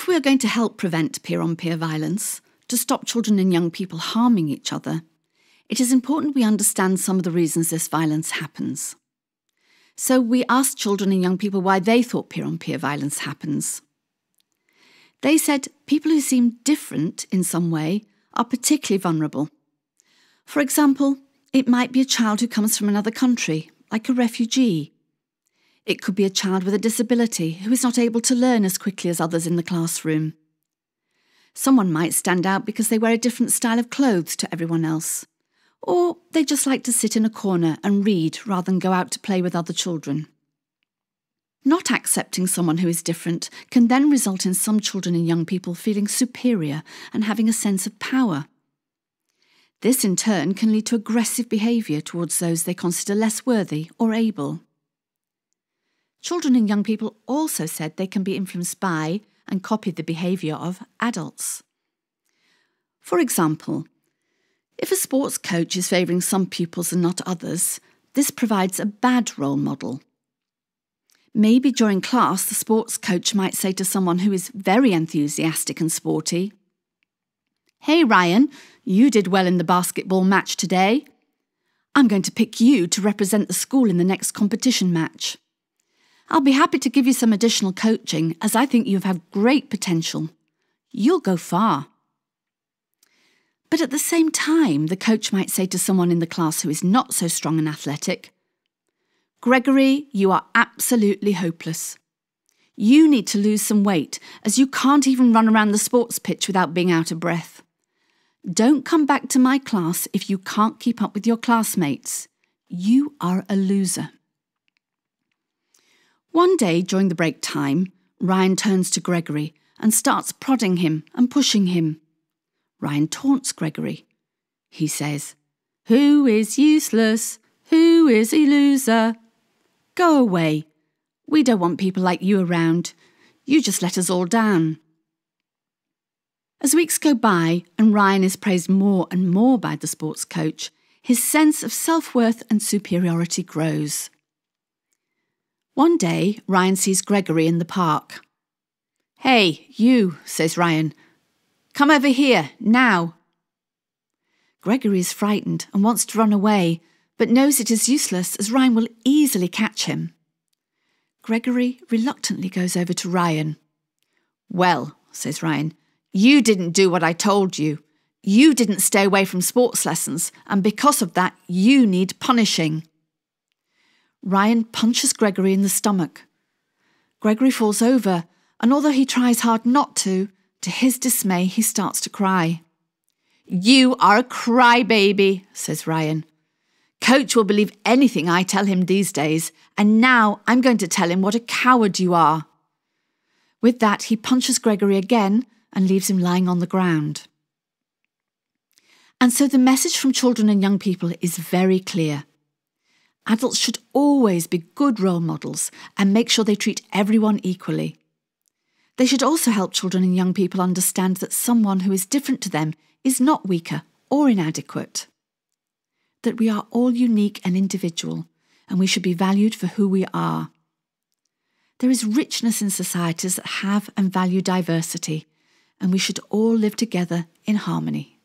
we are going to help prevent peer-on-peer violence, to stop children and young people harming each other, it is important we understand some of the reasons this violence happens. So we asked children and young people why they thought peer-on-peer violence happens. They said people who seem different in some way are particularly vulnerable. For example, it might be a child who comes from another country, like a refugee. It could be a child with a disability who is not able to learn as quickly as others in the classroom. Someone might stand out because they wear a different style of clothes to everyone else. Or they just like to sit in a corner and read rather than go out to play with other children. Not accepting someone who is different can then result in some children and young people feeling superior and having a sense of power. This in turn can lead to aggressive behaviour towards those they consider less worthy or able. Children and young people also said they can be influenced by and copy the behaviour of adults. For example, if a sports coach is favouring some pupils and not others, this provides a bad role model. Maybe during class, the sports coach might say to someone who is very enthusiastic and sporty, "Hey Ryan, you did well in the basketball match today. I'm going to pick you to represent the school in the next competition match. I'll be happy to give you some additional coaching as I think you have great potential. You'll go far." But at the same time, the coach might say to someone in the class who is not so strong and athletic, "Gregory, you are absolutely hopeless. You need to lose some weight as you can't even run around the sports pitch without being out of breath. Don't come back to my class if you can't keep up with your classmates. You are a loser." One day during the break time, Ryan turns to Gregory and starts prodding him and pushing him. Ryan taunts Gregory. He says, "Who is useless? Who is a loser? Go away. We don't want people like you around. You just let us all down." As weeks go by and Ryan is praised more and more by the sports coach, his sense of self-worth and superiority grows. One day, Ryan sees Gregory in the park. "Hey, you," says Ryan. "Come over here, now." Gregory is frightened and wants to run away, but knows it is useless as Ryan will easily catch him. Gregory reluctantly goes over to Ryan. "Well," says Ryan, "you didn't do what I told you. You didn't stay away from sports lessons, and because of that, you need punishing." Ryan punches Gregory in the stomach. Gregory falls over, and although he tries hard not to his dismay, he starts to cry. "You are a crybaby," says Ryan. "Coach will believe anything I tell him these days, and now I'm going to tell him what a coward you are." With that, he punches Gregory again and leaves him lying on the ground. And so the message from children and young people is very clear. Adults should always be good role models and make sure they treat everyone equally. They should also help children and young people understand that someone who is different to them is not weaker or inadequate. That we are all unique and individual, and we should be valued for who we are. There is richness in societies that have and value diversity, and we should all live together in harmony.